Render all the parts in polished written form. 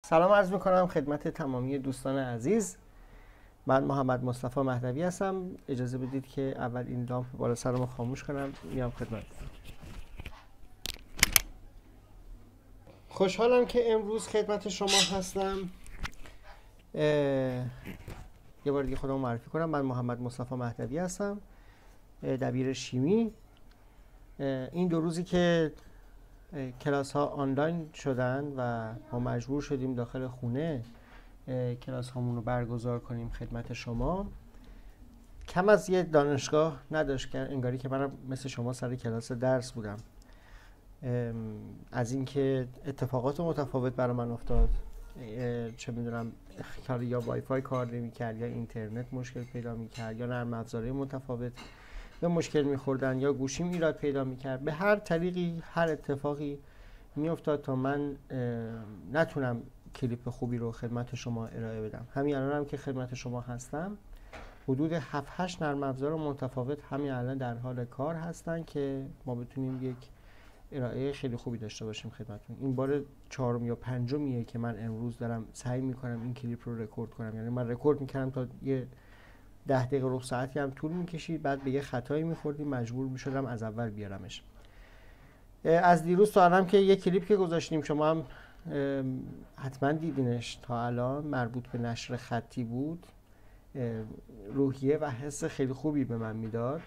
سلام عرض میکنم خدمت تمامی دوستان عزیز. من محمد مصطفی مهدوی هستم. اجازه بدید که اول این لامپ بالا سرمو خاموش کنم، میام خدمت. خوشحالم که امروز خدمت شما هستم. یه بار دیگه خودمو معرفی کنم. من محمد مصطفی مهدوی هستم، دبیر شیمی. این دو روزی که کلاس ها آنلاین شدن و ما مجبور شدیم داخل خونه کلاس هامون رو برگزار کنیم خدمت شما، کم از یه دانشگاه نداشت که انگاری که منم مثل شما سر کلاس درس بودم. از اینکه اتفاقات متفاوت برای من افتاد، چه میدونم یا وای فای کار نمی‌کرد یا اینترنت مشکل پیدا می‌کرد یا نرم افزارهای متفاوت به مشکل می‌خوردن یا گوشیم ایراد پیدا می‌کرد. به هر طریقی هر اتفاقی میافتاد تا من نتونم کلیپ خوبی رو خدمت شما ارائه بدم. همین الان هم که خدمت شما هستم، حدود 7-8 نرم افزار متفاوت همین الان در حال کار هستن که ما بتونیم یک ارائه خیلی خوبی داشته باشیم خدمتتون. این بار 4 یا 5 که من امروز دارم سعی میکنم این کلیپ رو رکورد کنم. یعنی من رکورد میکردم تا یه 10 دقیقه ربع ساعتی هم طول میکشید، بعد به یه خطایی میخوردیم مجبور میشدم از اول بیارمش. از دیروز تا الان که یه کلیپ که گذاشتیم شما هم حتما دیدینش، تا الان مربوط به نشر خطی بود، روحیه و حس خیلی خوبی به من میداد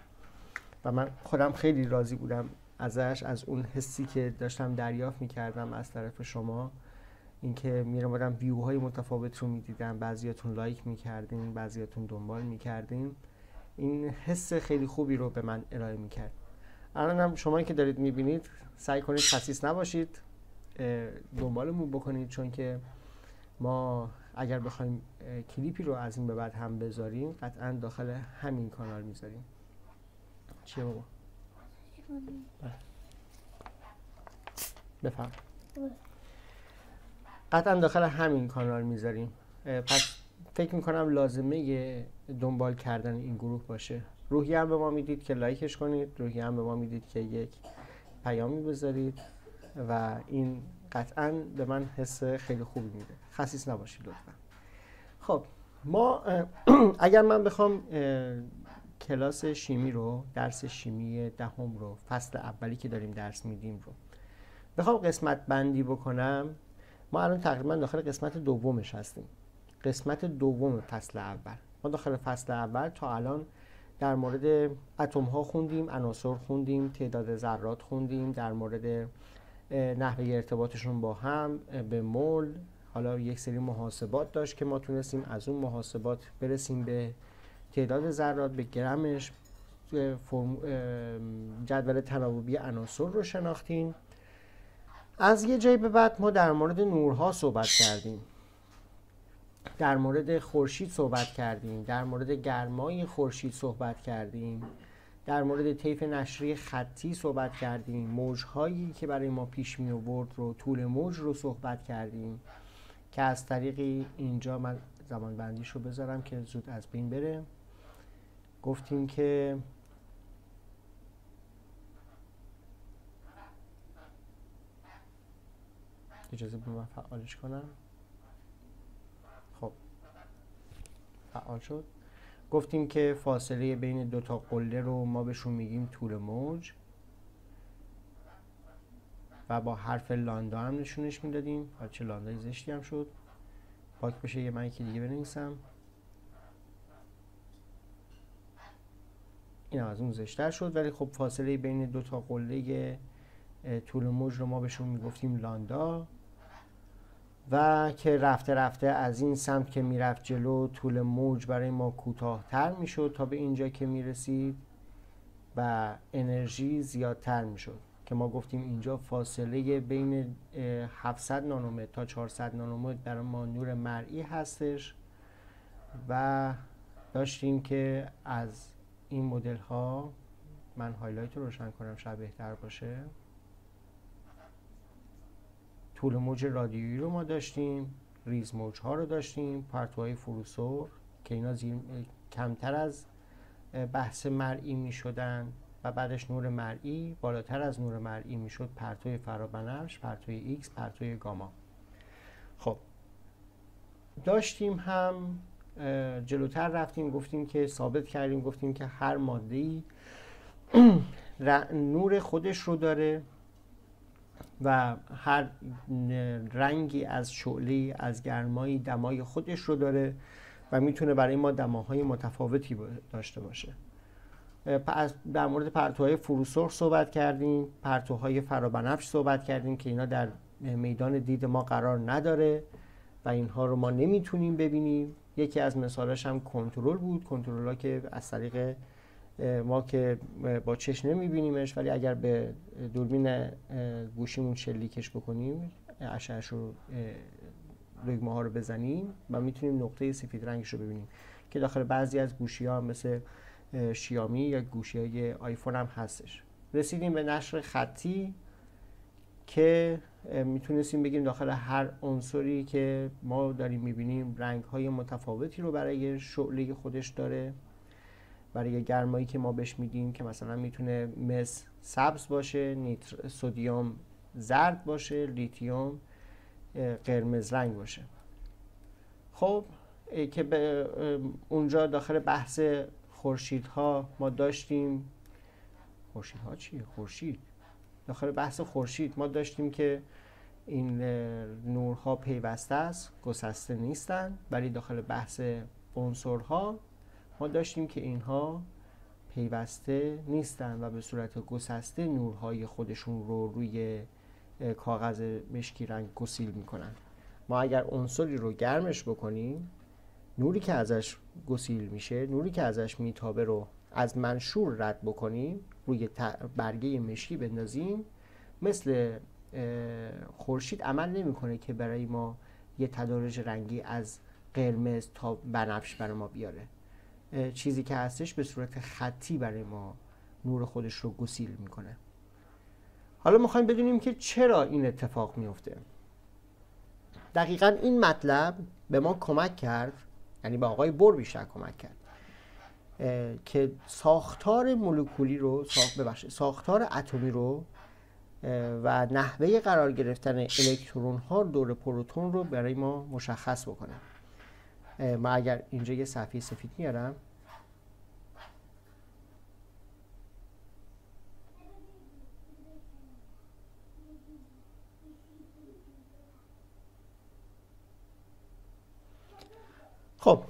و من خودم خیلی راضی بودم ازش، از اون حسی که داشتم دریافت میکردم از طرف شما. اینکه میرم ویوهای متفاوت رو میدیدم، بعضیاتون لایک میکردین، بعضیاتون دنبال میکردین، این حس خیلی خوبی رو به من ارائه میکرد. الان هم شما که دارید میبینید سعی کنید خسیس نباشید، دنبالمون بکنید، چون که ما اگر بخوایم کلیپی رو از این به بعد هم بذاریم قطعا داخل همین کانال میذاریم. چیه بابا؟ بفهم. قطعا داخل همین کانال میذاریم. پس فکر میکنم لازمه دنبال کردن این گروه باشه. روحیه هم به ما میدید که لایکش کنید، روحیه هم به ما میدید که یک پیامی بذارید و این قطعا به من حس خیلی خوبی میده. خسیس نباشید لطفا. خب ما اگر من بخوام کلاس شیمی رو، درس شیمی دهم رو، فصل اولی که داریم درس میدیم رو بخوام قسمت بندی بکنم، ما الان تقریبا داخل قسمت دومش هستیم. قسمت دوم فصل اول. ما داخل فصل اول تا الان در مورد اتم ها خوندیم، عناصر خوندیم، تعداد ذرات خوندیم، در مورد نحوه ارتباطشون با هم به مول. حالا یک سری محاسبات داشت که ما تونستیم از اون محاسبات برسیم به تعداد ذرات، به گرمش. جدول تناوبی عناصر رو شناختیم. از یه جایی به بعد ما در مورد نورها صحبت کردیم، در مورد خورشید صحبت کردیم، در مورد گرمای خورشید صحبت کردیم، در مورد طیف نشری خطی صحبت کردیم، موجهایی که برای ما پیش می آورد رو، طول موج رو صحبت کردیم که از طریقی اینجا من زمان بندیش رو بذارم که زود از بین بره. گفتیم که اجازه بدید من فعالش کنم. خب فعال شد. گفتیم که فاصله بین دو تا قله رو ما بهشون میگیم طول موج و با حرف لامدا هم نشونش میدادیم. حالا چه لاندای زشتی هم شد، پاک بشه یه من یکی دیگه بنویسم. این هم از اون زشتر شد، ولی خب فاصله بین دو تا قله طول موج رو ما بهشون میگفتیم لامدا و که رفته رفته از این سمت که میرفت جلو طول موج برای ما کوتاه‌تر میشد تا به اینجا که میرسید و انرژی زیادتر میشد که ما گفتیم اینجا فاصله بین 700 نانومتر تا 400 نانومتر برای ما نور مرئی هستش و داشتیم که از این مدل ها، من هایلایت رو روشن کنم شاید بهتر باشه، طول موج رادیویی رو ما داشتیم، ریز موج ها رو داشتیم، پرتوهای فروسرخ که اینا کمتر از بحث مرئی می شدن و بعدش نور مرئی، بالاتر از نور مرئی می شد پرتوی فرابنفش، پرتوی ایکس، پرتوی گاما. خب داشتیم هم جلوتر رفتیم گفتیم که ثابت کردیم گفتیم که هر ماده‌ای نور خودش رو داره و هر رنگی از شعله‌ای از گرمایی دمای خودش رو داره و میتونه برای ما دماهای متفاوتی داشته باشه. در مورد پرتوهای فروسرخ صحبت کردیم، پرتوهای فرابنفش صحبت کردیم که اینا در میدان دید ما قرار نداره و اینها رو ما نمیتونیم ببینیم. یکی از مثالاش هم کنترل بود، کنترل‌ها که از طریق ما که با چشم نمیبینیمش ولی اگر به دوربین گوشیمون شلیکش بکنیم اشعه‌اش رو دگمه ها رو بزنیم و میتونیم نقطه سفید رنگش رو ببینیم که داخل بعضی از گوشی ها مثل شیائومی یا گوشی های آیفون هم هستش. رسیدیم به نشر خطی که میتونستیم بگیم داخل هر عنصری که ما داریم میبینیم رنگ های متفاوتی رو برای شعله خودش داره. برای گرمایی که ما بهش میدیم که مثلا میتونه مس سبز باشه، سدیم زرد باشه، لیتیوم قرمز رنگ باشه. خب که به اونجا داخل بحث خورشیدها ما داشتیم، خورشیدها چیه؟ خورشید. داخل بحث خورشید ما داشتیم که این نورها پیوسته است، گسسته نیستن، ولی داخل بحث عنصرها ما داشتیم که اینها پیوسته نیستن و به صورت گسسته نورهای خودشون رو روی کاغذ مشکی رنگ گسیل میکنن. ما اگر عنصری رو گرمش بکنیم، نوری که ازش گسیل میشه، نوری که ازش میتابه رو از منشور رد بکنیم، روی برگه مشکی بندازیم، مثل خورشید عمل نمیکنه که برای ما یه تدارج رنگی از قرمز تا بنفش برای ما بیاره. چیزی که هستش به صورت خطی برای ما نور خودش رو گسیل میکنه. حالا میخوایم بدونیم که چرا این اتفاق میفته. دقیقاً این مطلب به ما کمک کرد، یعنی به آقای بور بیشتر کمک کرد که ساختار مولکولی رو ساختار اتمی رو و نحوه قرار گرفتن الکترون ها دور پروتون رو برای ما مشخص بکنه. ما اگر اینجا یه صفحه سفید میارم، خب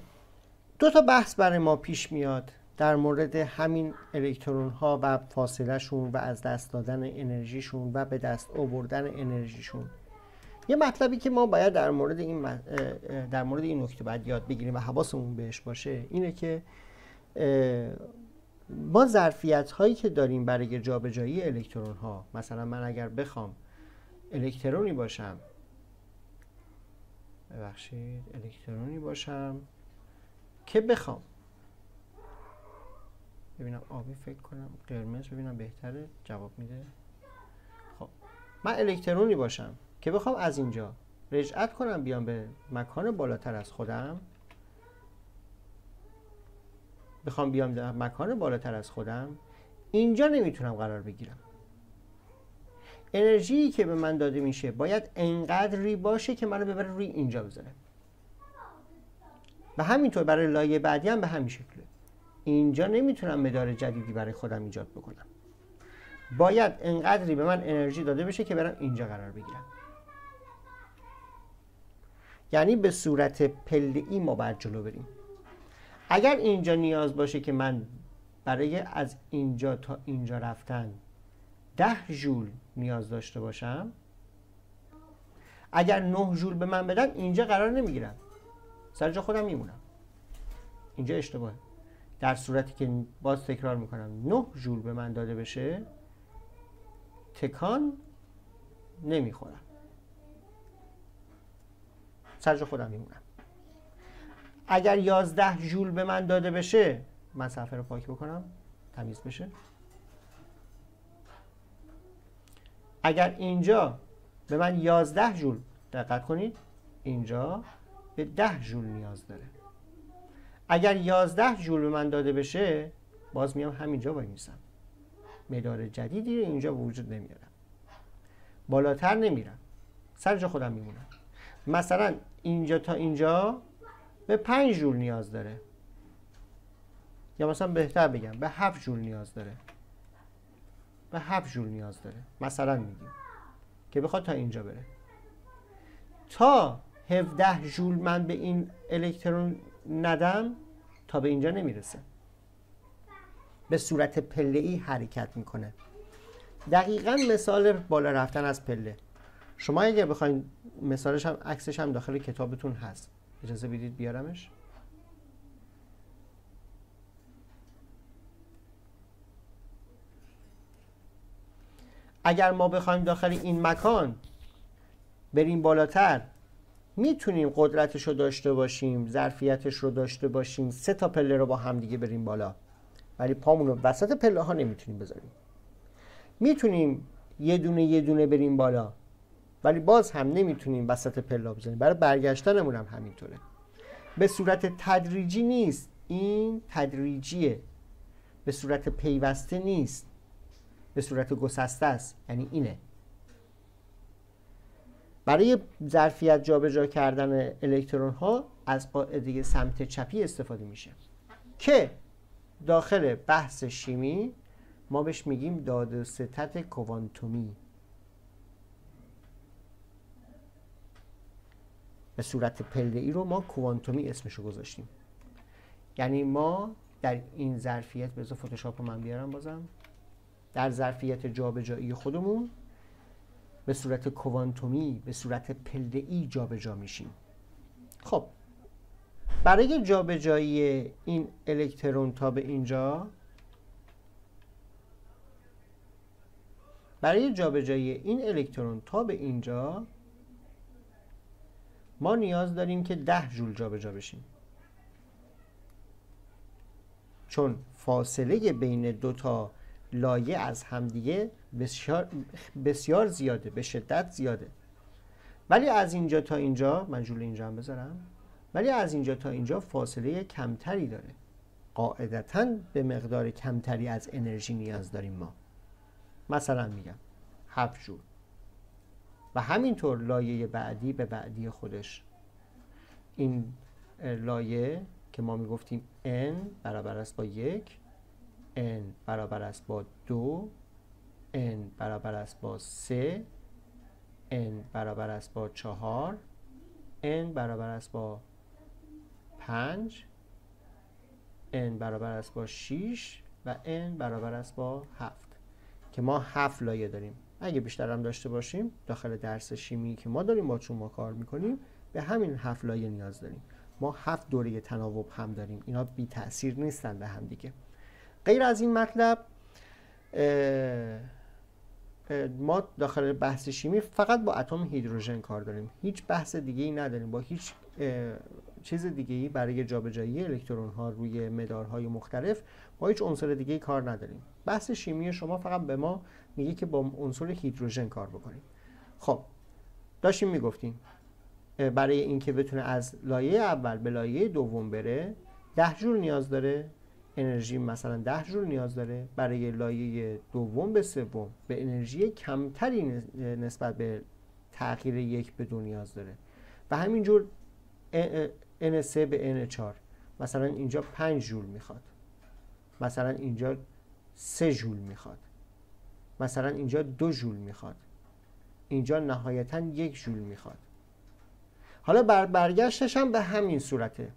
دو تا بحث برای ما پیش میاد در مورد همین الکترون ها و فاصله شون و از دست دادن انرژیشون و به دست آوردن انرژیشون. یه مطلبی که ما باید در مورد این نکته باید یاد بگیریم و حواسمون بهش باشه اینه که ما ظرفیت هایی که داریم برای جابجایی الکترون ها، مثلا من اگر بخوام الکترونی باشم که بخوام ببینم آبی، فکر کنم قرمز، ببینم بهتره جواب میده. خب من الکترونی باشم که بخوام از اینجا رجعت کنم بیام به مکان بالاتر از خودم، اینجا نمیتونم قرار بگیرم. انرژی که به من داده میشه باید انقدری باشه که منو ببره روی اینجا بذاره. و همینطور برای لایه بعدی هم به همین شکله. اینجا نمیتونم مدار جدیدی برای خودم ایجاد بکنم. باید انقدری به من انرژی داده بشه که برم اینجا قرار بگیرم. یعنی به صورت پله‌ای ما باید جلو بریم. اگر اینجا نیاز باشه که من برای از اینجا تا اینجا رفتن 10 ژول نیاز داشته باشم، اگر 9 ژول به من بدن اینجا قرار نمیگیرم، سر جا خودم میمونم. اینجا اشتباهه. در صورتی که باز تکرار میکنم 9 ژول به من داده بشه تکان نمیخورم، سر جا خودم میمونم. اگر 11 ژول به من داده بشه، من صفحه رو پاک بکنم تمیز بشه. اگر اینجا به من 11 ژول، دقت کنید اینجا به 10 ژول نیاز داره. اگر 11 ژول به من داده بشه، باز میام همینجا وای میسم. مدار جدیدی رو اینجا وجود نمیارم. بالاتر نمیرم. سر جا خودم میمونم. مثلا اینجا تا اینجا به 5 ژول نیاز داره، یا مثلا بهتر بگم به 7 ژول نیاز داره، به 7 ژول نیاز داره مثلا میگیم که بخواد تا اینجا بره. تا 17 ژول من به این الکترون ندم تا به اینجا نمیرسه، به صورت پله‌ای حرکت میکنه. دقیقاً مثال بالا رفتن از پله. شما اگه بخواید مثالش هم عکسش هم داخل کتابتون هست، اجازه بدید بیارمش. اگر ما بخوایم داخل این مکان بریم بالاتر، میتونیم قدرتش رو داشته باشیم، ظرفیتش رو داشته باشیم، 3 تا پله رو با هم دیگه بریم بالا، ولی پامون رو وسط پله ها نمیتونیم بذاریم. میتونیم یه دونه بریم بالا، ولی باز هم نمیتونیم وسط پله بزنیم. برای برگشتنمون هم همینطوره. به صورت تدریجی نیست، این تدریجیه. به صورت پیوسته نیست، به صورت گسسته است، یعنی اینه. برای ظرفیت جابجا کردن الکترون ها از قاعده سمت چپی استفاده میشه که داخل بحث شیمی ما بهش میگیم دادوستت کوانتومی. به صورت پله‌ای رو ما کوانتومی اسمشو گذاشتیم. یعنی ما در این ظرفیت، بذار فتوشاپ رو من بیارم بازم، در ظرفیت جابجایی خودمون به صورت کوانتومی، به صورت پله‌ای جابجا میشیم. خب برای جابجایی این الکترون تا به اینجا، برای جابجایی این الکترون تا به اینجا ما نیاز داریم که 10 ژول جابجا بشیم، چون فاصله بین 2 تا لایه از همدیگه بسیار زیاده، به شدت زیاده. ولی از اینجا تا اینجا، من ژول اینجا هم بذارم، ولی از اینجا تا اینجا فاصله کمتری داره. قاعدتاً به مقدار کمتری از انرژی نیاز داریم ما. مثلا میگم 7 ژول. و همینطور لایه بعدی به بعدی خودش. این لایه که ما میگفتیم n برابر است با 1، n برابر است با 2، n برابر است با 3، n برابر است با 4، n برابر است با 5، n برابر است با 6 و n برابر است با 7 که ما 7 لایه داریم. اگه بیشتر هم داشته باشیم داخل درس شیمی که ما داریم با شما کار میکنیم به همین 7 لایه نیاز داریم. ما 7 دوره تناوب هم داریم، اینا بی تأثیر نیستن به هم دیگه. غیر از این مطلب ما داخل بحث شیمی فقط با اتم هیدروژن کار داریم، هیچ بحث دیگه ای نداریم، با هیچ چیز دیگه ای برای جابجایی الکترون ها روی مدارهای مختلف با هیچ عنصر دیگه ای کار نداریم. بحث شیمی شما فقط به ما میگه که با عنصر هیدروژن کار بکنیم. خب داشتیم میگفتیم برای اینکه بتونه از لایه اول به لایه دوم بره 10 ژول نیاز داره، انرژی مثلا 10 ژول نیاز داره. برای لایه دوم به سوم به انرژی کمتری نسبت به تغییر 1 به 2 نیاز داره و همینجور N3 به N4 مثلا اینجا 5 ژول میخواد، مثلا اینجا 3 ژول میخواد، مثلا اینجا 2 ژول میخواد، اینجا نهایتا 1 ژول میخواد. حالا برگشتش هم به همین صورته.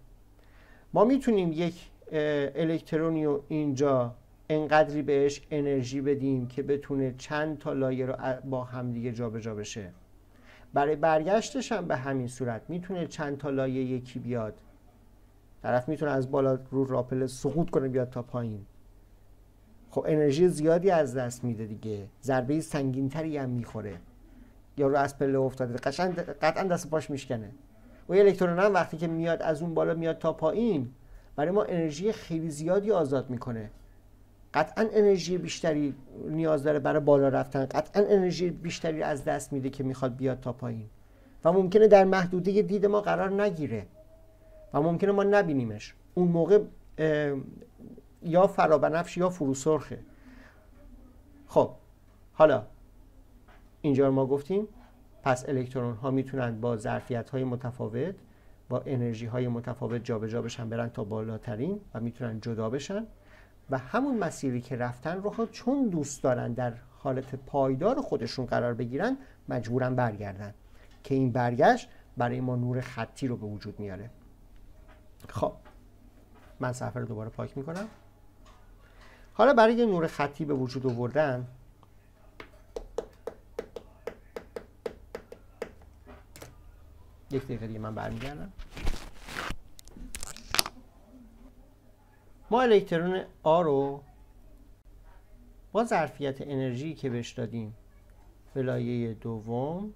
ما میتونیم یک الکترونی رو اینجا انقدری بهش انرژی بدیم که بتونه چند تا لایه رو با همدیگه جابجا بشه. برای برگشتش هم به همین صورت میتونه چند تا لایه یکی بیاد. طرف میتونه از بالا رو راپله سقوط کنه بیاد تا پایین. خب انرژی زیادی از دست میده دیگه، ضربه سنگین‌تری هم میخوره. یا رو از پله افتاده قطعا دست پاش میشکنه. و الکترون هم وقتی که میاد از اون بالا میاد تا پایین برای ما انرژی خیلی زیادی آزاد میکنه. قطعا انرژی بیشتری نیاز داره برای بالا رفتن، قطعا انرژی بیشتری از دست میده که میخواد بیاد تا پایین و ممکنه در محدوده دید ما قرار نگیره و ممکنه ما نبینیمش. اون موقع یا فرابنفش یا فروسرخه. خب حالا اینجا رو ما گفتیم. پس الکترون ها میتونن با ظرفیت های متفاوت با انرژی های متفاوت جابجا بشن برن تا بالاترین و میتونن جدا بشن و همون مسیری که رفتن رو چون دوست دارن در حالت پایدار خودشون قرار بگیرن مجبورن برگردن که این برگشت برای ما نور خطی رو به وجود میاره. خب من صفحه رو دوباره پاک میکنم. حالا برای نور خطی به وجود آوردن یک دقیقه دیگه من برمیگردم. ما الکترون آ رو با ظرفیت انرژی که بهش دادیم به لایه دوم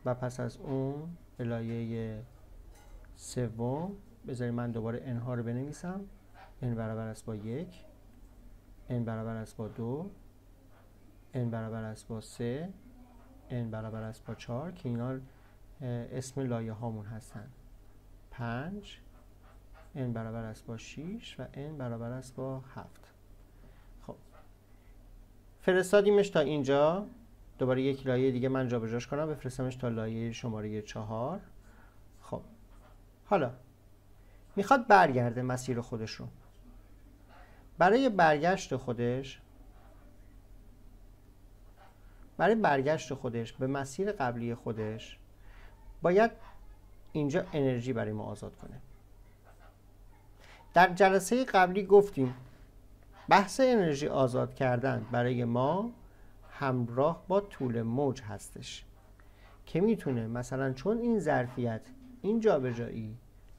و پس از اون به لایه سوم، بذارید من دوباره n ها رو بنویسم. n برابر است با 1، n برابر است با 2، n برابر است با 3، n برابر است با 4 که اینا اسم لایه هامون هستن. 5، n برابر است با 6 و n برابر است با 7. خب فرستادیمش تا اینجا. دوباره یک لایه دیگه من جابجاش کنم بفرستمش تا لایه شماره 4. خب حالا میخواد برگرده مسیر خودش رو. برای برگشت خودش به مسیر قبلی خودش باید اینجا انرژی برای ما آزاد کنه. در جلسه قبلی گفتیم بحث انرژی آزاد کردن برای ما همراه با طول موج هستش که میتونه مثلا چون این ظرفیت، این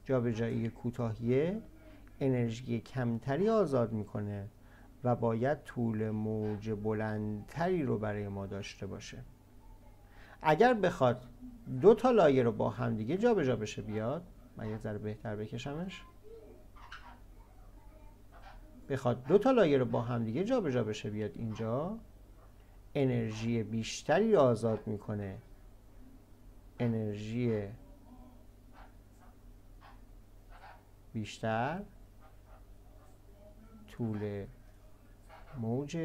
جابجایی کوتاهیه، انرژی کمتری آزاد میکنه و باید طول موج بلندتری رو برای ما داشته باشه. اگر بخواد دو تا لایه رو با هم دیگه جابجا بشه بیاد، من یه ذره بهتر بکشمش، بخواد دو تا لایه رو با هم دیگه جابجا بشه بیاد اینجا، انرژی بیشتری رو آزاد میکنه. انرژی بیشتر، طول موج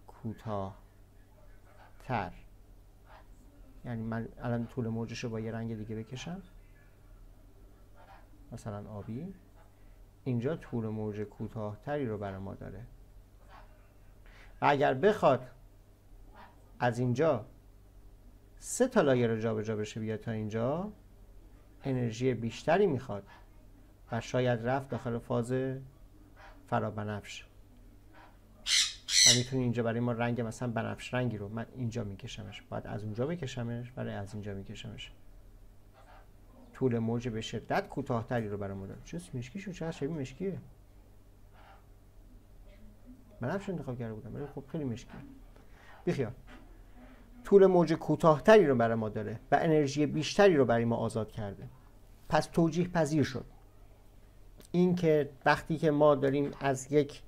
کوتاه‌تر. یعنی من الان طول موجش رو با یه رنگ دیگه بکشم، مثلا آبی. اینجا طول موج کوتاه‌تری رو برای ما داره و اگر بخواد از اینجا 3 تا لایه رو جابجا بشه بیاد تا اینجا، انرژی بیشتری میخواد و شاید رفت داخل فاز فرابنفش و میتونی اینجا برای ما رنگ مثلا بنفش رنگی رو من اینجا میکشمش، باید از اونجا بکشمش برای از اینجا میکشمش. طول موج به شدت کوتاه‌تری رو برای ما داره. چه مشکی شو، چه شبیه مشکیه. بنفش انتخاب کرده بودم ولی خب خیلی مشکیه. بیخیال. طول موج کوتاه‌تری رو برای ما داره و انرژی بیشتری رو برای ما آزاد کرده. پس توجیه پذیر شد این که وقتی که ما داریم از یک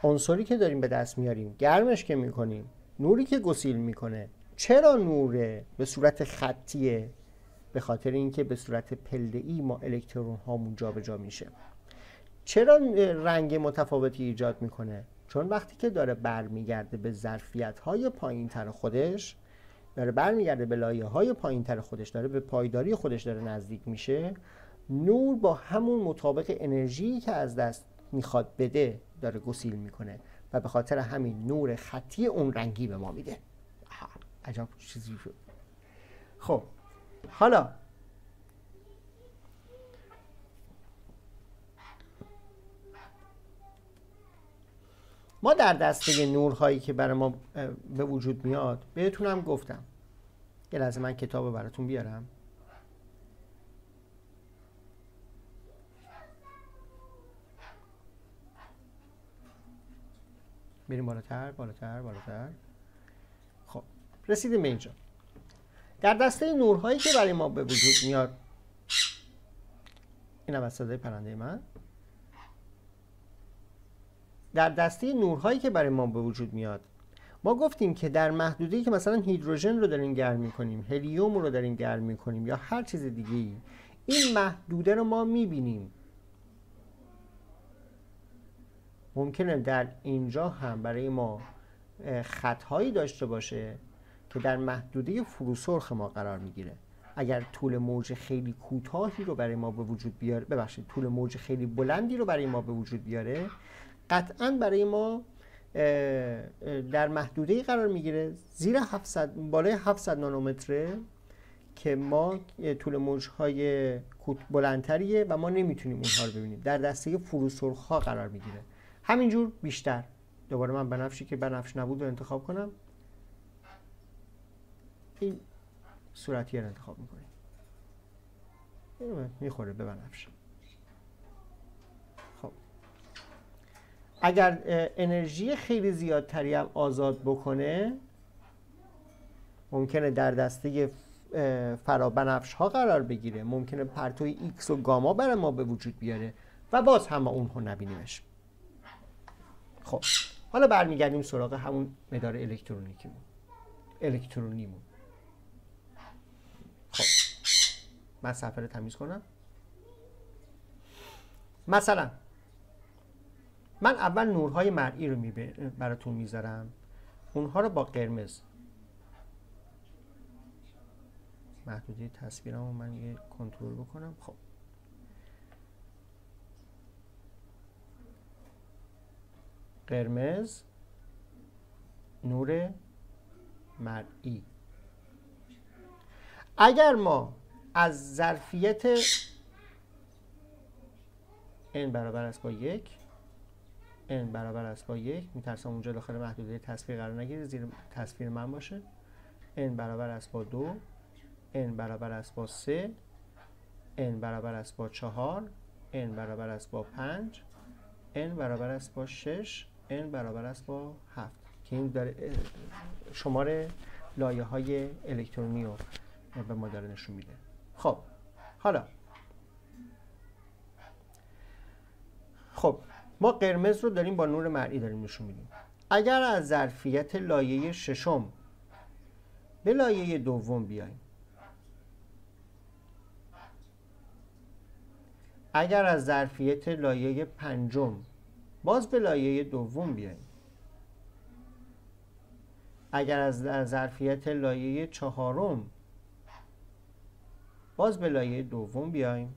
عنصری که داریم به دست میاریم گرمش که میکنیم، نوری که گسیل میکنه، چرا نوره به صورت خطیه؟ به خاطر اینکه به صورت پله‌ای ما الکترون هامون جابجا میشه. چرا رنگ متفاوتی ایجاد میکنه؟ چون وقتی که داره برمیگرده به ظرفیت‌های پایین‌تر خودش، داره برمیگرده به لایه‌های پایین‌تر خودش، داره به پایداری خودش داره نزدیک میشه، نور با همون مطابق انرژی که از دست میخواد بده داره گسیل میکنه و به خاطر همین نور خطی اون رنگی به ما میده. عجب چیزی شد. خب حالا ما در دسته نورهایی که برای ما به وجود میاد بهتونم گفتم. یه لحظه من کتاب براتون بیارم. بریم بالاتر بالاتر بالاتر. خب رسیدیم به اینجا. در دسته نورهایی که برای ما به وجود میاد، اینم از صدای پرنده من. در دسته نورهایی که برای ما به وجود میاد ما گفتیم که در محدوده‌ای که مثلا هیدروژن رو داریم گرم می‌کنیم، هلیوم رو داریم گرم می‌کنیم یا هر چیز دیگه‌ای، این محدوده رو ما می‌بینیم. ممکنه در اینجا هم برای ما خطهایی داشته باشه که در محدوده فروسرخ ما قرار میگیره. اگر طول موج خیلی کوتاهی رو برای ما به وجود بیاره، ببخشید طول موج خیلی بلندی رو برای ما به وجود بیاره، قطعاً برای ما در محدوده قرار میگیره زیر 700 بالای 700 نانومتره که ما طول موج‌های بلندتریه و ما نمیتونیم اونها رو ببینیم. در دسته فروسرخ‌ها قرار میگیره. همینجور بیشتر. دوباره من بنفشی که بنفش نبود رو انتخاب کنم. این صورتی رو انتخاب میکنیم. میخوره به بنفش. خب اگر انرژی خیلی زیادتری هم آزاد بکنه، ممکنه در دسته فرابنفش ها قرار بگیره، ممکنه پرتوی ایکس و گاما برای ما به وجود بیاره و باز هم ما اونها نبینیمش. خب حالا برمیگردیم سراغ همون مدار الکترونیمون. خب من صفحه رو تمیز کنم. مثلا من اول نورهای مرئی رو براتون میذارم، اونها رو با قرمز، محدوده تصویرمو من یه کنترل بکنم. خب قرمز، نور مرئی. اگر ما از ظرفیت n برابر است با 1، n برابر است با 1، میترسم اونجا داخل محدوده تصویر قرار نگیره، زیر تصویر من باشه. n برابر است با 2، n برابر است با 3، n برابر است با 4، n برابر است با 5، n برابر است با 6، n برابر است با 7 که این داره شمار لایه های الکترونی رو به ما داره نشون میده. خب حالا ما قرمز رو داریم با نور مرئی داریم نشون میدیم. اگر از ظرفیت لایه ششم به لایه دوم بیایم، اگر از ظرفیت لایه پنجم باز به لایه دوم بیایم، اگر از ظرفیت لایه چهارم باز به لایه دوم بیایم،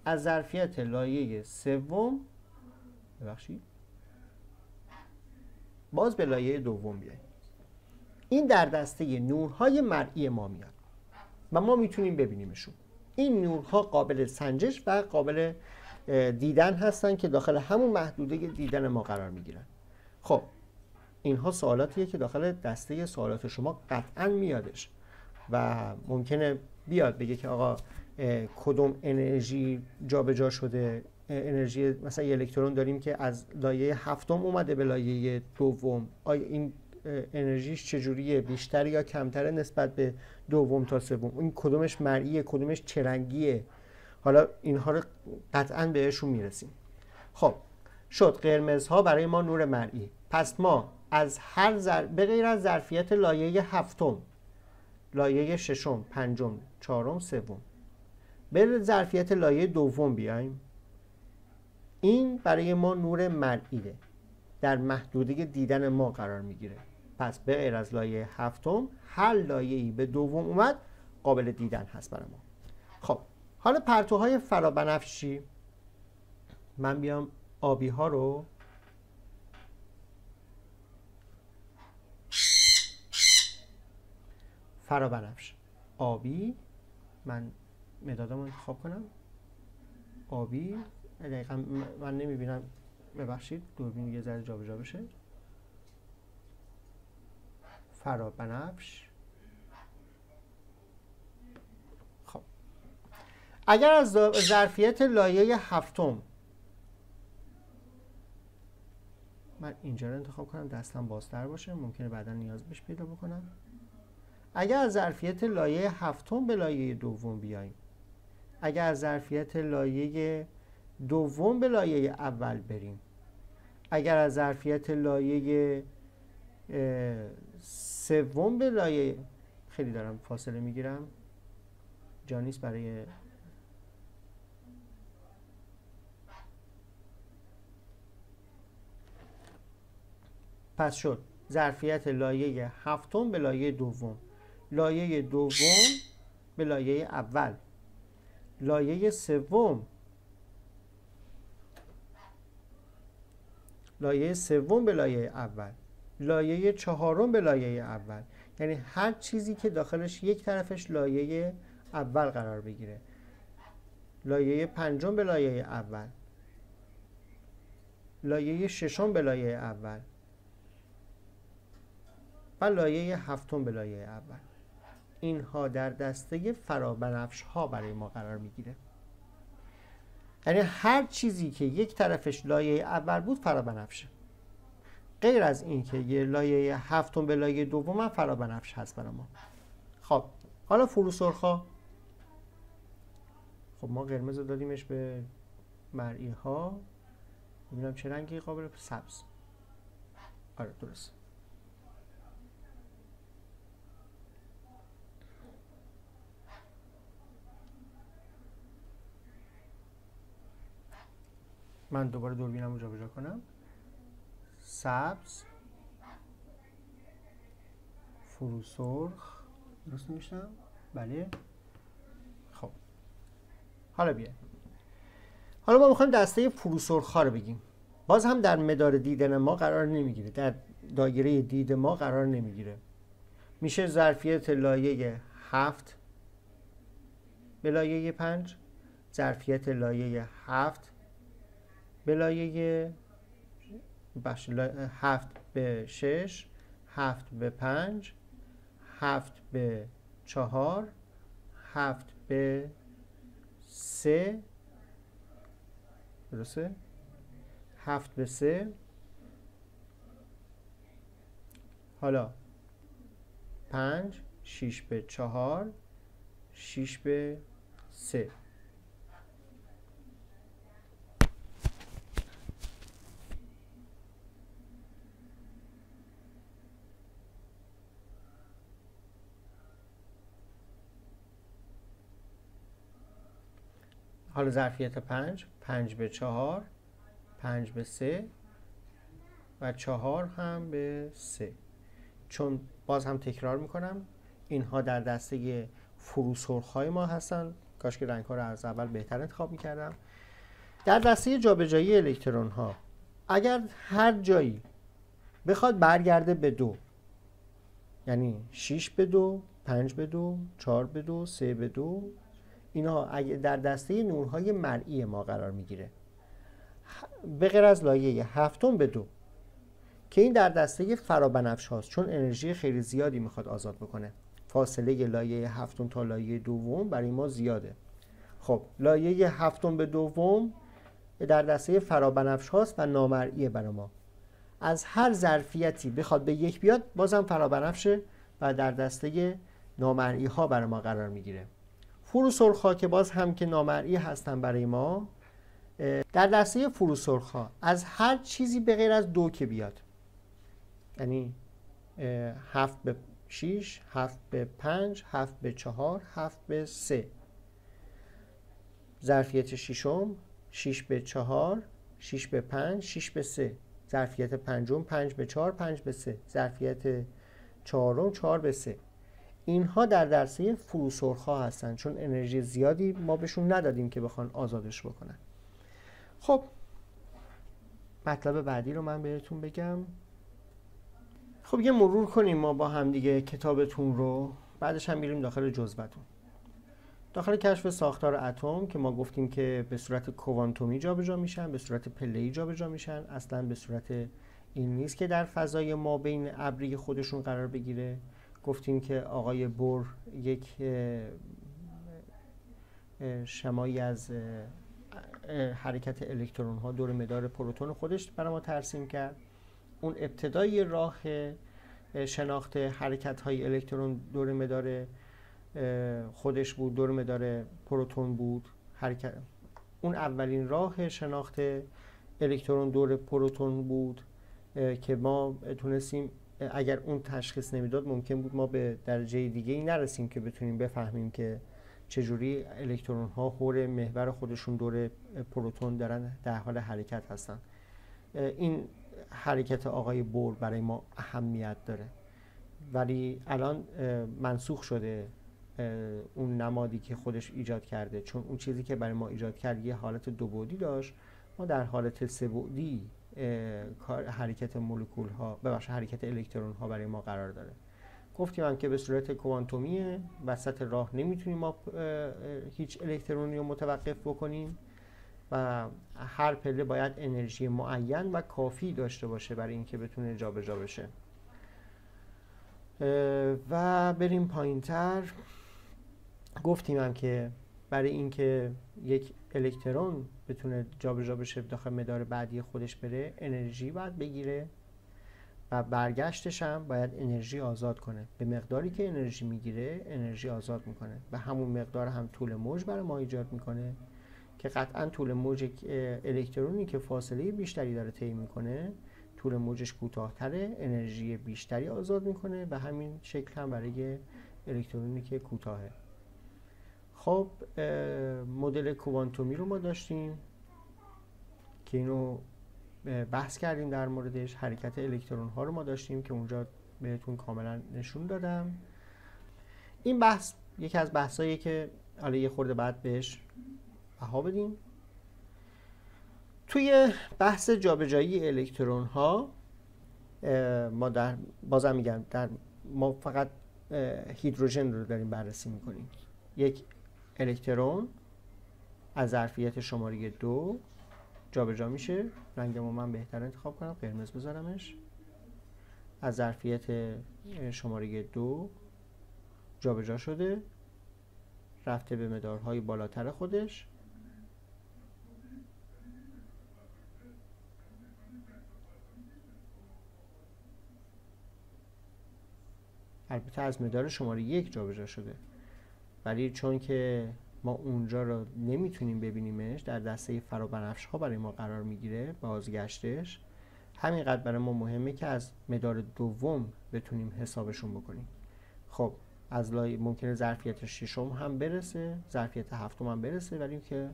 از ظرفیت لایه سوم باز به لایه دوم بیایم. این در دسته نورهای مرئی ما میاد و ما میتونیم ببینیمشون. این نورها قابل سنجش و قابل دیدن هستن که داخل همون محدوده دیدن ما قرار میگیرن. خب اینها سوالاتیه که داخل دسته سوالات شما قطعا میادش و ممکنه بیاد بگه که آقا کدوم انرژی جابجا شده. انرژی مثلا یه الکترون داریم که از لایه هفتم اومده به لایه دوم، آیا این انرژیش چجوریه، بیشتر یا کمتره نسبت به دوم تا سوم، این کدومش مرئیه، کدومش چرنگیه. حالا اینها رو قطعا بهشون میرسیم. خب شد قرمزها برای ما نور مرئی. پس ما از هر به غیر از ظرفیت لایه هفتم، لایه ششم، پنجم، چهارم، سوم به ظرفیت لایه دوم بیایم، این برای ما نور مرئیه، در محدوده دیدن ما قرار میگیره. پس به غیر از لایه هفتم هر لایه‌ای به دوم اومد قابل دیدن هست برای ما. خب حالا پرتوهای فرابنفشی، من بیام آبی ها رو فرابنفش آبی، من مدادم رو انتخاب کنم آبی. دقیقا من نمیبینم، ببخشید دوربین یه ذره جابجا بشه. فرابنفش. خب اگر از ظرفیت لایه هفتم، من اینجا رو انتخاب کنم دستم بازتر باشه، ممکنه بعدا نیاز بهش پیدا بکنم. اگر از ظرفیت لایه هفتم به لایه دوم بیاییم، اگر از ظرفیت لایه دوم به لایه اول بریم، اگر از ظرفیت لایه سوم به لایه، خیلی دارم فاصله میگیرم جا نیست برای پس شد ظرفیت لایه هفتم به لایه دوم، لایه دوم به لایه اول، لایه سوم به لایه اول، لایه چهارم به لایه اول. یعنی هر چیزی که داخلش یک طرفش لایه اول قرار بگیره، لایه پنجم به لایه اول، لایه ششم به لایه اول و لایه هفتم به لایه اول. اینها در دسته فرابنفش ها برای ما قرار میگیره. یعنی هر چیزی که یک طرفش لایه اول بود فرابنفشه، غیر از این که یه لایه هفتم به لایه دوم هم فرابنفش هست برای ما. خب حالا فروسرخ‌ها، خب ما قرمز رو دادیمش به مرئی ها، ببینم چه رنگی قابل سبز. آره درست. من دوباره دوربینم رو جابجا کنم. سبز، فروسرخ، درست میشم؟ بله. خب حالا بیا، حالا ما میخوایم دسته فروسرخ‌ها رو بگیم. باز هم در مدار دیدن ما قرار نمیگیره، در دایره دید ما قرار نمیگیره. میشه ظرفیت لایه 7 به لایه 5، ظرفیت لایه 7 به لایه 7 به 6، 7 به 5، 7 به 4، 7 به 3، درسته؟ 7 به 3. حالا 5، 6 به 4، 6 به 3. حالا ظرفیت 5، 5 به 4، 5 به 3 و 4 هم به 3. چون باز هم تکرار میکنم اینها در دسته فروسرخ‌های ما هستن، کاش که رنگ‌ها رو از اول بهتر انتخاب میکردم. در دسته جابجایی الکترون ها اگر هر جایی بخواد برگرده به 2، یعنی 6 به 2، 5 به 2، 4 به 2، 3 به 2، اینا در دسته نورهای مرئی ما قرار میگیره، به غیر از لایه هفتم به 2 که این در دسته فرابنفش هاست، چون انرژی خیلی زیادی میخواد آزاد بکنه. فاصله لایه هفتم تا لایه دوم برای ما زیاده. خب لایه هفتم به دوم در دسته فرابنفش هاست و نامرئیه برای ما. از هر ظرفیتی بخواد به 1 بیاد بازم فرابنفشه و در دسته نامرئی ها برای ما قرار میگیره. فروسرخ‌ها که باز هم که نامرئی هستن برای ما، در دسته فروسرخ‌ها از هر چیزی به غیر از 2 که بیاد، یعنی 7 به 6، 7 به 5، 7 به 4، 7 به 3، ظرفیت ششم 6 به 4، 6 به 5، 6 به 3، ظرفیت پنجم 5 به 4، 5 به 3، ظرفیت چهارم 4 به 3. اینها در دسته فروسرخ‌ها هستن، چون انرژی زیادی ما بهشون ندادیم که بخوان آزادش بکنن. خب مطلب بعدی رو من بهتون بگم. خب یه مرور کنیم ما با هم دیگه کتابتون رو، بعدش هم میریم داخل جزوه‌تون. داخل کشف ساختار اتم که ما گفتیم که به صورت کوانتومی جابجا میشن، به صورت پله‌ای جابجا میشن، اصلا به صورت این نیست که در فضای ما بین ابری خودشون قرار بگیره. گفتیم که آقای بور یک شمایی از حرکت الکترون ها دور مدار پروتون خودش برای ما ترسیم کرد. اون ابتدای راه شناخت حرکت های الکترون دور مدار خودش بود، دور مدار پروتون بود. اون اولین راه شناخت الکترون دور پروتون بود که ما تونستیم، اگر اون تشخیص نمیداد ممکن بود ما به درجه دیگه ای نرسیم که بتونیم بفهمیم که چجوری الکترون ها حول محور خودشون دور پروتون دارن در حال حرکت هستن. این حرکت آقای بور برای ما اهمیت داره، ولی الان منسوخ شده اون نمادی که خودش ایجاد کرده، چون اون چیزی که برای ما ایجاد کرد یه حالت دو بعدی داشت. ما در حالت سه بعدی حرکت مولکول ها حرکت الکترون ها برای ما قرار داره. گفتیم هم که به صورت کوانتومیه، وسط راه نمیتونیم ما هیچ الکترونی رو متوقف بکنیم و هر پله باید انرژی معین و کافی داشته باشه برای اینکه بتونه جابجا بشه. و بریم پایینتر، گفتیم هم که برای اینکه یک الکترون بتونه جابجا بشه داخل مدار بعدی خودش بره، انرژی باید بگیره و برگشتش هم باید انرژی آزاد کنه. به مقداری که انرژی میگیره انرژی آزاد میکنه، به همون مقدار هم طول موج برای ما ایجاد میکنه که قطعا طول موج الکترونی که فاصله بیشتری داره طی میکنه، طول موجش کوتاه‌تره، انرژی بیشتری آزاد میکنه، به همین شکل هم برای الکترونی که کوتاهه. خب مدل کوانتومی رو ما داشتیم که اینو بحث کردیم در موردش. حرکت الکترون ها رو ما داشتیم که اونجا بهتون کاملا نشون دادم. این بحث یکی از بحثایی که حالا یه خورده بعد بهش بها بدیم. توی بحث جابجایی الکترون ها ما بازم میگم ما فقط هیدروژن رو داریم بررسی میکنیم. یک الکترون از ظرفیت شماره 2 جابجا میشه. رنگمو من بهتر انتخاب کنم، قرمز بذارمش. از ظرفیت شماره 2 جابجا شده، رفته به مدارهای بالاتر خودش. البته از مدار شماره 1 جابجا شده، ولی چون که ما اونجا رو نمیتونیم ببینیمش، در دسته فرابنفش ها برای ما قرار میگیره بازگشتش، همینقدر برای ما مهمه که از مدار دوم بتونیم حسابشون بکنیم. خب از ممکنه ظرفیت 6 هم برسه، ظرفیت 7 هم برسه، ولی که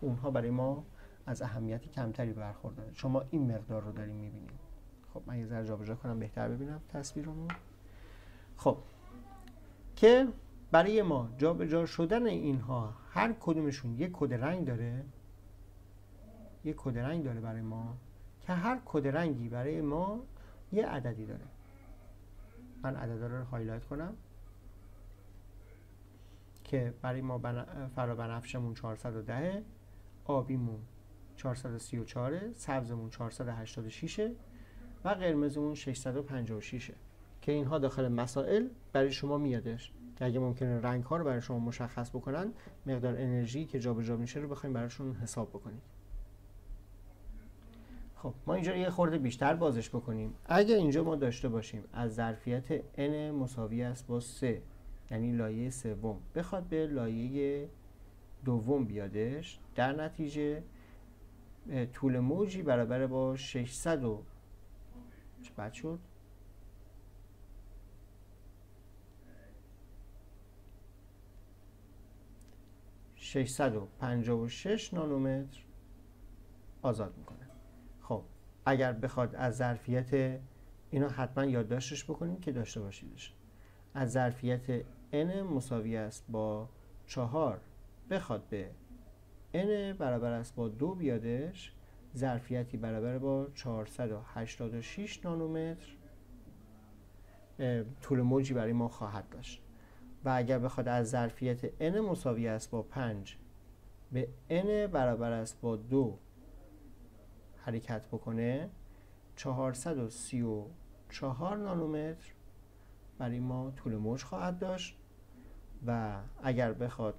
اونها برای ما از اهمیتی کمتری برخورداره، چون ما این مقدار رو داریم میبینیم. خب من یه ذره جابجا کنم بهتر ببینم تصویرمو. خب که برای ما جابجا شدن اینها هر کدومشون یک کد رنگ داره، یک کد رنگ داره برای ما، که هر کد رنگی برای ما یه عددی داره. من عددا رو هایلایت کنم که برای ما فرابنفشمون 410، آبیمون 434، سبزمون 486 و قرمزمون 656 که اینها داخل مسائل برای شما میادش که اگه ممکنه رنگ ها رو برای شما مشخص بکنن، مقدار انرژی که جابجا میشه رو بخوایم براشون حساب بکنیم. خب ما اینجا یه خورده بیشتر بازش بکنیم. اگه اینجا ما داشته باشیم از ظرفیت n مساوی است با 3، یعنی لایه سوم بخواد به لایه دوم بیادش، در نتیجه طول موجی برابر با 600 و چه بد شد؟ 656 نانومتر آزاد میکنه. خب اگر بخواد از ظرفیت، اینو حتما یادداشتش بکنید که داشته باشیدش، از ظرفیت n مساوی است با 4 بخواد به n برابر است با 2 بیادش، ظرفیتی برابر با 486 نانومتر طول موجی برای ما خواهد داشت. و اگر بخواد از ظرفیت n مساوی است با 5 به n برابر است با 2 حرکت بکنه، 434 نانومتر برای ما طول موج خواهد داشت. و اگر بخواد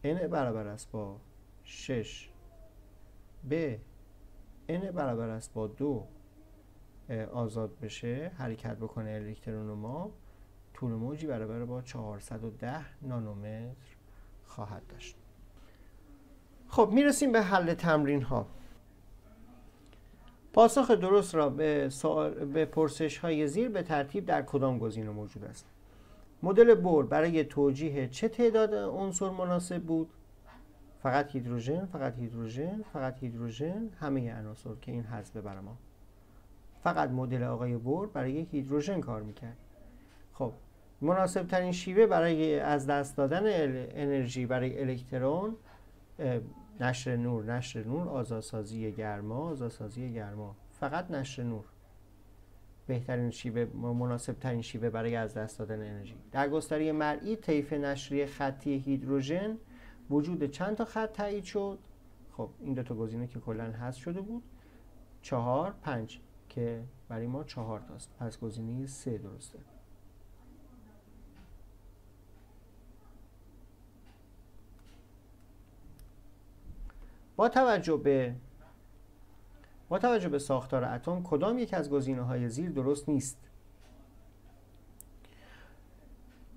n برابر است با 6 به n برابر است با 2 آزاد بشه، حرکت بکنه الکترون ما، طول موجی برابر با 410 نانومتر خواهد داشت. خب میرسیم به حل تمرین ها. پاسخ درست را به پرسش های زیر به ترتیب در کدام گزینه موجود است؟ مدل بور برای توجیه چه تعداد عنصر مناسب بود؟ فقط هیدروژن، فقط هیدروژن، فقط هیدروژن، همه عناصر که این حذف برای ما. فقط مدل آقای بور برای هیدروژن کار میکرد. خب مناسب ترین شیوه برای از دست دادن انرژی برای الکترون نشر نور، آزادسازی گرما، فقط نشر نور بهترین شیوه، مناسب ترین شیوه برای از دست دادن انرژی. در گستره مرئی طیف نشری خطی هیدروژن وجود چند تا خط تایید شد؟ خب این دو تا گزینه که کلا حذف شده بود، 4 5 که برای ما 4 تاست، پس گزینه 3 درسته. با توجه به ساختار اتم کدام یک از گزینه‌های زیر درست نیست؟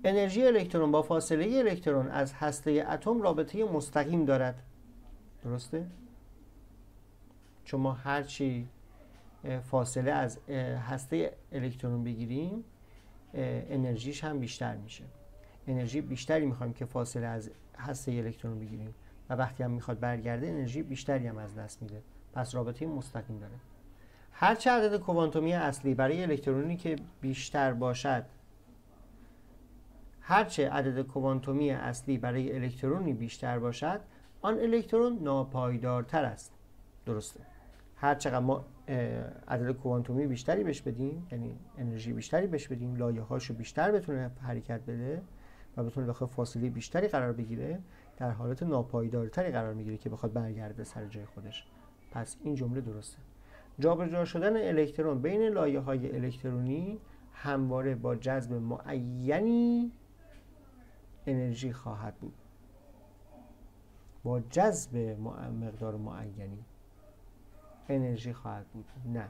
انرژی الکترون با فاصله الکترون از هسته اتم رابطه مستقیم دارد. درسته؟ چون ما هرچی فاصله از هسته الکترون بگیریم انرژیش هم بیشتر میشه. انرژی بیشتری میخوایم که فاصله از هسته الکترون بگیریم و وقتی هم میخواد برگرده انرژی بیشتری هم از دست میده. پس رابطه مستقیم داره. هرچه عدد کوانتومی اصلی برای الکترونی که بیشتر باشد، هرچه عدد کوانتومی اصلی برای الکترونی بیشتر باشد، آن الکترون ناپایدارتر است. درسته. هر چقدر ما عدد کوانتومی بیشتری بهش بدیم، یعنی انرژی بیشتری بهش بدیم، لایه‌هاشو بیشتر بتونه حرکت بده و بتونه داخل فاصله بیشتری قرار بگیره، در حالت ناپایدارتری قرار میگیره که بخواد برگرده سر جای خودش. پس این جمله درسته. جابجا شدن الکترون بین لایه‌های الکترونی همواره با جذب معینی انرژی خواهد بود. با جذب مقدار معینی انرژی خواهد بود. نه.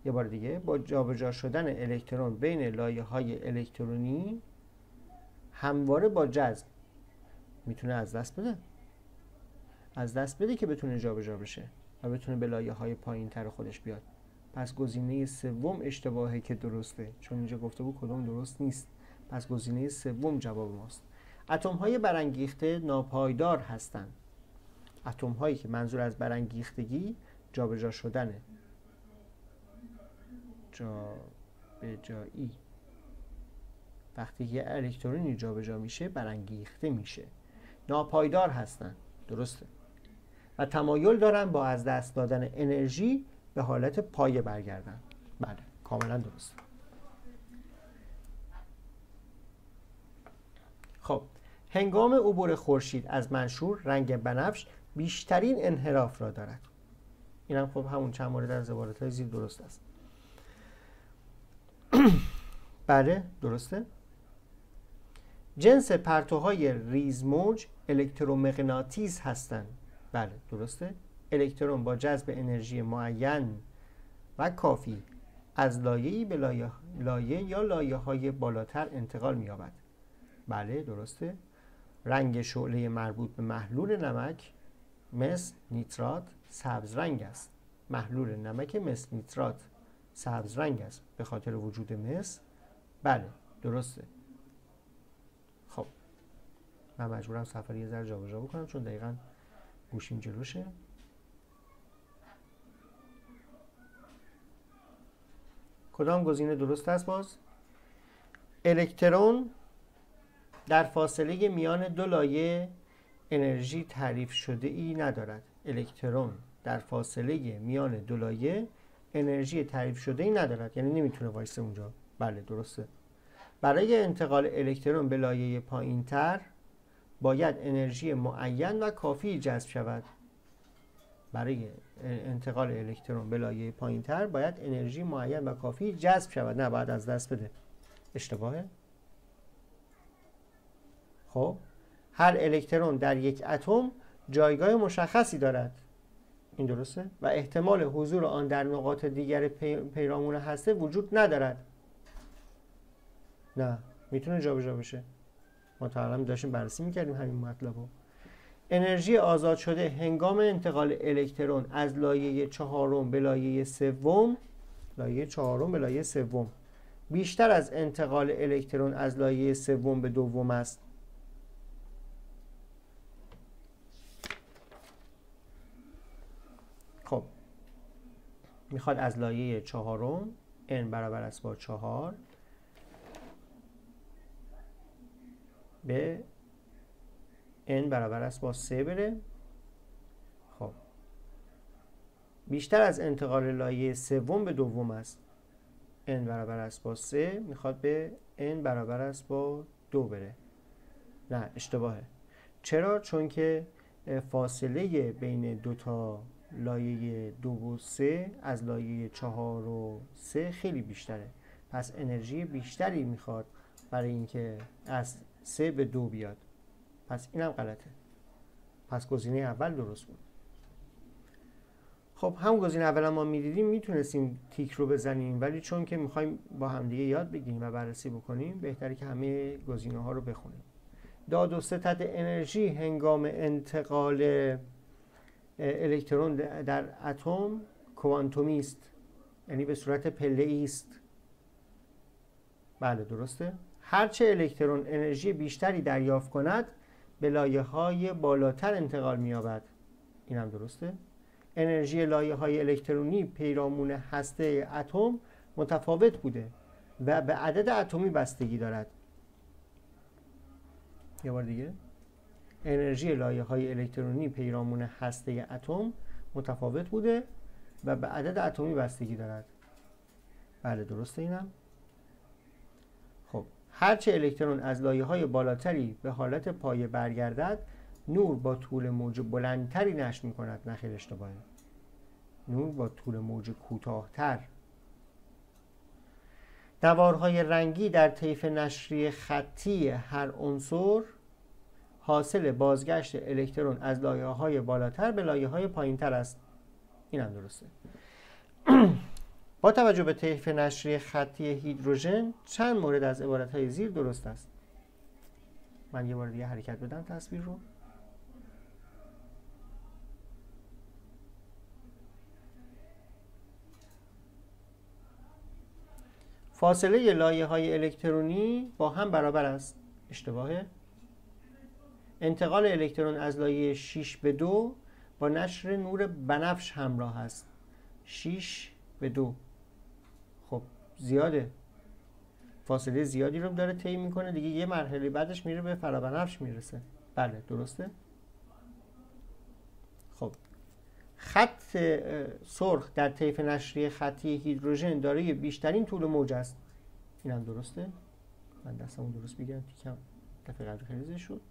یه بار دیگه، با جابجا شدن الکترون بین لایه‌های الکترونی همواره با جذب میتونه از دست بده که بتونه جابجا بشه و بتونه به لایه‌های پایین‌تر خودش بیاد. پس گزینه سوم اشتباهه که درسته، چون اینجا گفته بود کدوم درست نیست. پس گزینه سوم جواب ماست. اتم‌های برانگیخته ناپایدار هستند. اتم‌هایی که منظور از برانگیختگی جابجا شدنه. جابجایی. وقتی یه الکترونی جابجا میشه برانگیخته میشه. ناپایدار هستن. درسته. و تمایل دارن با از دست دادن انرژی به حالت پایه برگردن. بله، کاملا درسته. خب، هنگام عبور خورشید از منشور رنگ بنفش بیشترین انحراف را دارد. اینم خب همون چند مورد از عبارت‌های زیر درست است. بله، درسته. جنس پرتوهای ریزموج الکترومغناطیس هستند. بله، درسته. الکترون با جذب انرژی معین و کافی از لایه‌ای به لایه یا لایه‌های بالاتر انتقال می‌یابد. بله، درسته. رنگ شعله مربوط به محلول نمک مس نیترات سبز رنگ است. محلول نمک مس نیترات سبز رنگ است به خاطر وجود مس. بله، درسته. خب من مجبورم صفحه یه ذره جابجا بکنم چون دقیقاً گوشیم جلوشه. کدام گزینه درست است باز؟ الکترون در فاصله میان دو لایه انرژی تعریف شده ای ندارد. الکترون در فاصله میان دو لایه انرژی تعریف شده ای ندارد، یعنی نمیتونه وایسه اونجا. بله، درسته. برای انتقال الکترون به لایه پایین‌تر باید انرژی معین و کافی جذب شود. برای انتقال الکترون به لایه پایین‌تر باید انرژی معین و کافی جذب شود، نه باید از دست بده. اشتباهه؟ خب هر الکترون در یک اتم جایگاه مشخصی دارد. این درسته؟ و احتمال حضور آن در نقاط دیگر پیرامون هسته وجود ندارد. نه، میتونه جابجا بشه. ما تا الان داشتیم بررسی میکردیم همین مطلبو. انرژی آزاد شده هنگام انتقال الکترون از لایه چهارم به لایه سوم، بیشتر از انتقال الکترون از لایه سوم به دوم است. خب میخواد از لایه چهارم n برابر است با 4 به n برابر است با 3 بره. خب بیشتر از انتقال لایه سوم به دوم است. n برابر است با 3 میخواد به n برابر است با 2 بره. نه اشتباهه. چرا؟ چون که فاصله بین دو تا لایه 2 و 3 از لایه 4 و 3 خیلی بیشتره. پس انرژی بیشتری میخواد برای اینکه از 3 به 2 بیاد. پس اینم غلطه. پس گزینه اول درست بود. خب هم گزینه اول ما میدیدیم میتونستیم تیک رو بزنیم، ولی چون که میخوایم با همدیگه یاد بگیریم و بررسی بکنیم بهتره که همه گزینه ها رو بخونیم. داد و ستد انرژی هنگام انتقال الکترون در اتم کوانتومی است، یعنی به صورت پله‌ای است. بله درسته. هرچه الکترون انرژی بیشتری دریافت کند به لایه‌های بالاتر انتقال می‌یابد. اینم درسته. انرژی لایه‌های الکترونی پیرامون هسته اتم متفاوت بوده و به عدد اتمی بستگی دارد. یه بار دیگه. انرژی لایه‌های الکترونی پیرامون هسته اتم متفاوت بوده و به عدد اتمی بستگی دارد. بله درسته اینم. خب هرچه الکترون از لایه‌های بالاتری به حالت پایه برگردد نور با طول موج بلندتری نشر می‌کند. نه خیلی اشتباهه. نور با طول موج کوتاه‌تر. نوارهای رنگی در طیف نشری خطی هر عنصر حاصل بازگشت الکترون از لایه‌های بالاتر به لایه‌های پایین‌تر است. اینم درسته. با توجه به طیف نشری خطی هیدروژن چند مورد از عبارت‌های زیر درست است؟ من یه بار دیگه حرکت بدم تصویر رو. فاصله لایه‌های الکترونی با هم برابر است. اشتباهه. انتقال الکترون از لایه 6 به 2 با نشر نور بنفش همراه است. 6 به 2. خب زیاده. فاصله زیادی رو داره طی میکنه دیگه. یه مرحله بعدش میره به فرابنفش میرسه. بله درسته. خب خط سرخ در طیف نشری خطی هیدروژن دارای بیشترین طول موج است. اینم درسته. من دستمو درست بگیرم تیکم دفعه قبل خیلی زشت شد.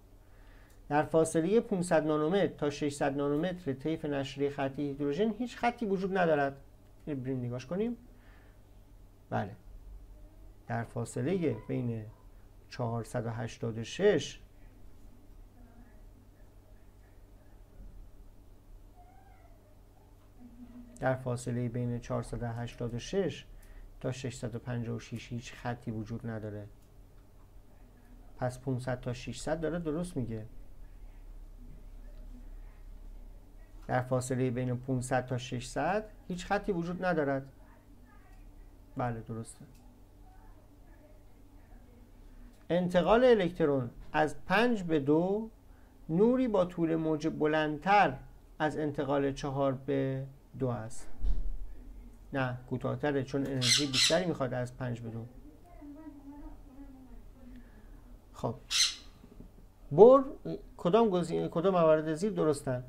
در فاصله 500 نانومتر تا 600 نانومتر طیف نشری خطی هیدروژن هیچ خطی وجود ندارد. بریم نگاش کنیم. بله. در فاصله بین 486 در فاصله بین 486 تا 656 هیچ خطی وجود نداره. پس 500 تا 600 داره درست میگه. در فاصله بین 500 تا 600 هیچ خطی وجود ندارد. بله درسته. انتقال الکترون از 5 به 2 نوری با طول موج بلندتر از انتقال 4 به 2 است. نه کوتاه‌تره چون انرژی بیشتری میخواد از 5 به 2. خب بور کدام موارد زیر درستن؟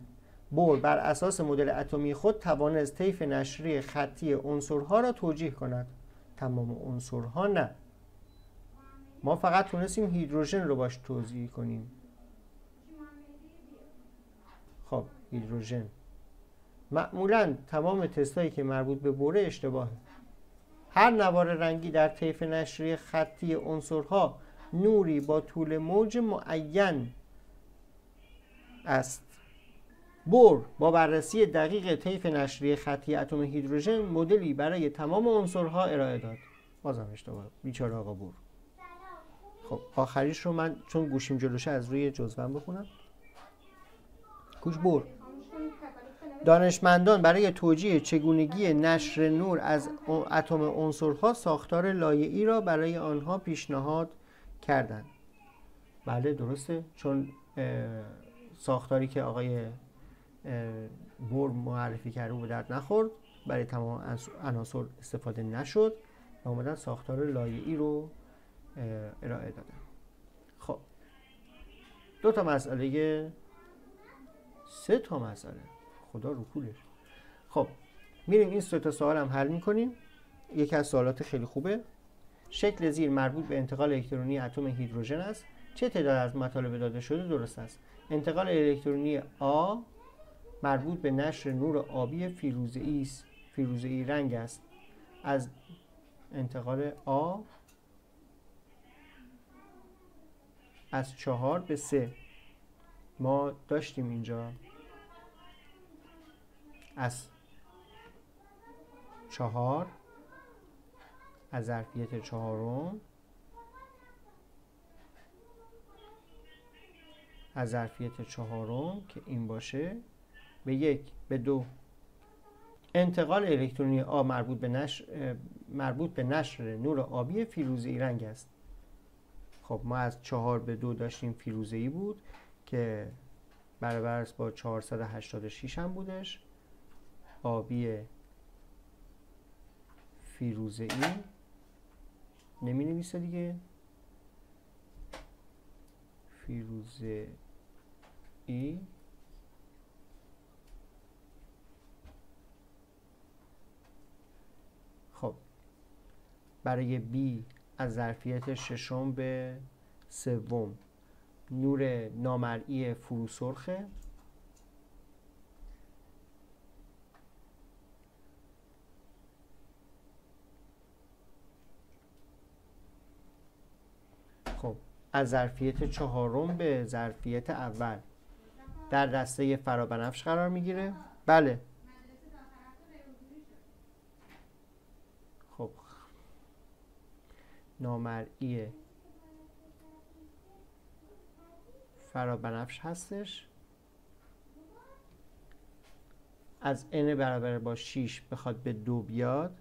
بور بر اساس مدل اتمی خود توانست طیف نشری خطی عنصرها را توجیه کند. تمام عنصرها نه. ما فقط تونستیم هیدروژن رو باش توضیح کنیم. خب هیدروژن معمولاً تمام تستایی که مربوط به بوره اشتباهه. هر نوار رنگی در طیف نشری خطی عنصرها نوری با طول موج معین است. بور با بررسی دقیق طیف نشری خطی اتم هیدروژن مدلی برای تمام عنصرها ارائه داد. بازم اشتباه. بیچاره آقا بور. خب آخریش رو من چون گوشیم جلوشه از روی جزوه‌ام بخونم. گوش بور. دانشمندان برای توجیه چگونگی نشر نور از اتم عنصرها ساختار لایه‌ای را برای آنها پیشنهاد کردند. بله درسته چون ساختاری که آقای بور معرفی کرده به درد نخورد. برای تمام عناصر استفاده نشد و اومدن ساختار لایه‌ای رو ارائه دادن. خب 2 تا مسئله، 3 تا مسئله، خدا رو کولش. خب میریم این 3 تا سوال هم حل میکنیم. یکی از سوالات خیلی خوبه. شکل زیر مربوط به انتقال الکترونی اتم هیدروژن است. چه تعداد از مطالب داده شده درست است؟ انتقال الکترونی آ مربوط به نشر نور آبی فیروزه‌ای است. فیروزه‌ای رنگ است. از انتقال آ از 4 به 3 ما داشتیم اینجا از 4 از ظرفیت 4 از ظرفیت 4 که این باشه به 1 به 2. انتقال الکترونی آ مربوط به نشر نور آبی فیروزه‌ای رنگ است. خب ما از 4 به 2 داشتیم فیروزه‌ای بود که برابر است با 486 هم بودش. آبی فیروزه‌ای نمی نویسه دیگه، فیروزه‌ای خب برای B از ظرفیت 6 به 3 نور نامرئی فروسرخه. خب از ظرفیت 4 به ظرفیت اول در دسته فرابنفش قرار میگیره. بله خب نامرئی فرابنفش هستش. از n برابر با 6 بخواد به 2 بیاد،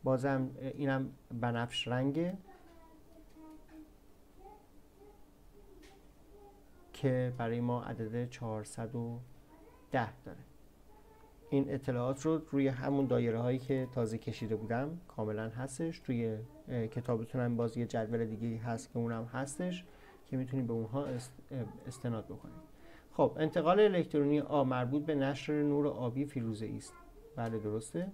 بازم اینم بنفش رنگه که برای ما عدد 410 داره. این اطلاعات رو روی همون دایره هایی که تازه کشیده بودم کاملا هستش. توی کتابتون هم باز یه جدول دیگه هست که اونم هستش که میتونید به اونها استناد بکنید. خب انتقال الکترونی آ مربوط به نشر نور آبی فیروزه‌ای است. بله درسته.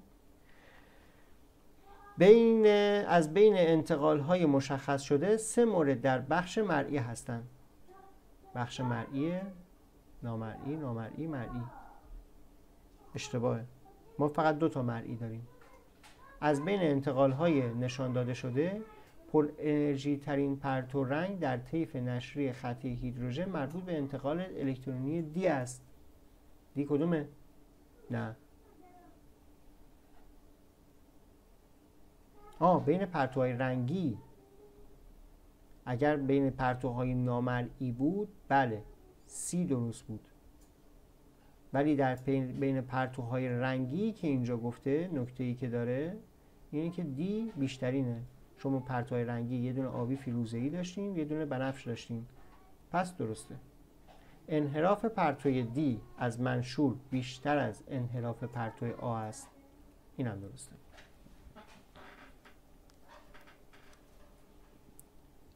از بین انتقال های مشخص شده 3 مورد در بخش مرئی هستند. بخش مرئی، نامرئی، نامرئی، مرئی. اشتباهه. ما فقط 2 تا مرئی داریم. از بین انتقال های نشان داده شده پر انرژی ترین پرتو رنگ در طیف نشری خطی هیدروژن مربوط به انتقال الکترونی دی است. دی کدومه؟ نه. بین پرتوهای رنگی. اگر بین پرتوهای نامرئی بود بله سی درست بود، ولی در بین پرتوهای رنگی که اینجا گفته نکته‌ای که داره اینه که دی بیشترینه. شما پرتوهای رنگی یه دونه آبی فیروزه‌ای داشتیم، یه دونه بنفش داشتیم، پس درسته. انحراف پرتوی دی از منشور بیشتر از انحراف پرتوی آ است. اینم درسته.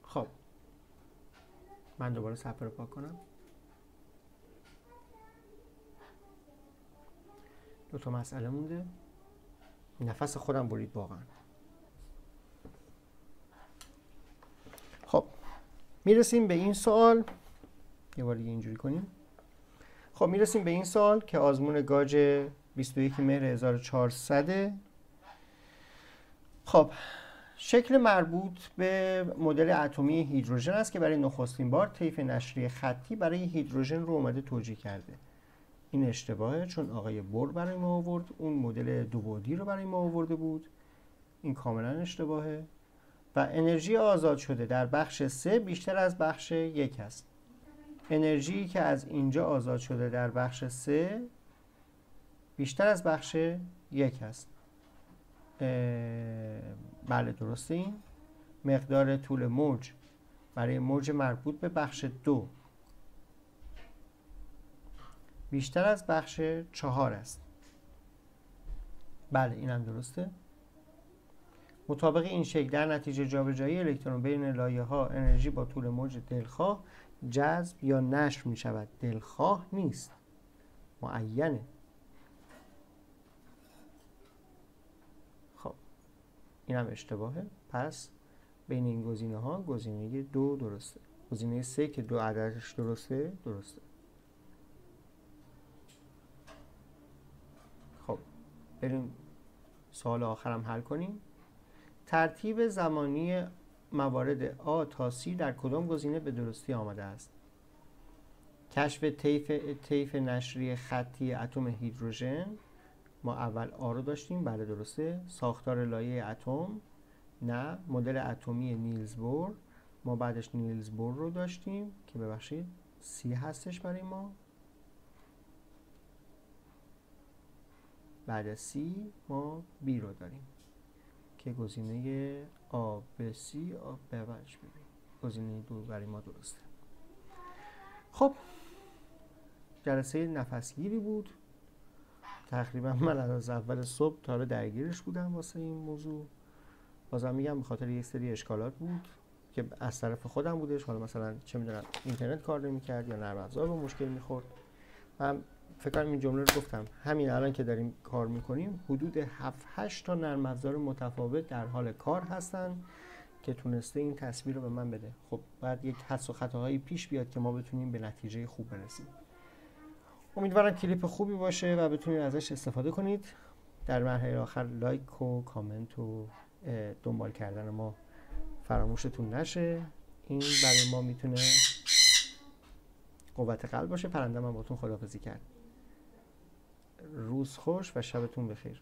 خب من دوباره صفحه رو پاک کنم. 2 تا مسئله مونده. نفس خودم برید واقعا. خب میرسیم به این سوال. یه بار دیگه اینجوری کنیم. خب میرسیم به این سوال که آزمون گاج 21 مهر 1400. خب شکل مربوط به مدل اتمی هیدروژن است که برای نخستین بار طیف نشری خطی برای هیدروژن رو اومده توجیه کرده. این اشتباهه چون آقای بور برای ما آورد اون مدل 2 بعدی رو برای ما آورده بود. این کاملا اشتباهه. و انرژی آزاد شده در بخش 3 بیشتر از بخش 1 است. انرژی که از اینجا آزاد شده در بخش 3 بیشتر از بخش 1 است. بله درسته. این مقدار طول موج برای موج مربوط به بخش 2 بیشتر از بخش 4 است. بله این هم درسته. مطابق این شکل در نتیجه جابجایی الکترون بین لایه ها انرژی با طول موج دلخواه جذب یا نشر می شود. دلخواه نیست، معینه. خب این هم اشتباهه. پس بین این گزینه ها گزینه 2 درسته. گزینه 3 که 2 عددش درسته. خب بریم سوال آخرم حل کنیم. ترتیب زمانی موارد آ تا سی در کدام گزینه به درستی آمده است؟ کشف طیف نشری خطی اتم هیدروژن، ما اول آ رو داشتیم، بله درسته. ساختار لایه اتم، نه. مدل اتمی نیلز بور، ما بعدش نیلز بور رو داشتیم که ببخشید سی هستش برای ما. بعد سی ما بی رو داریم که گزینه آ به سی آ به وجه ببین. گزینه 2 برای ما درسته. خب جلسه نفسگیری بود. تقریبا من از اول صبح تا حالا درگیرش بودم واسه این موضوع. بازم میگم به خاطر یک سری اشکالات بود که از طرف خودم بودش. حالا مثلا چه میدونم اینترنت کار نمی‌کرد یا نرم افزار به مشکل می‌خورد. من فکر کنم این جمله رو گفتم. همین الان که داریم کار می‌کنیم حدود 7-8 تا نرم افزار متفاوت در حال کار هستن که تونسته این تصویر رو به من بده. خب بعد یک حدس و خطاهایی پیش بیاد که ما بتونیم به نتیجه خوب برسیم. امیدوارم کلیپ خوبی باشه و بتونید ازش استفاده کنید. در مرحله آخر لایک و کامنت و دنبال کردن ما فراموشتون نشه. این برای ما میتونه قوت قلب باشه. پرنده من باتون خداحافظی کرد. روز خوش و شبتون بخیر.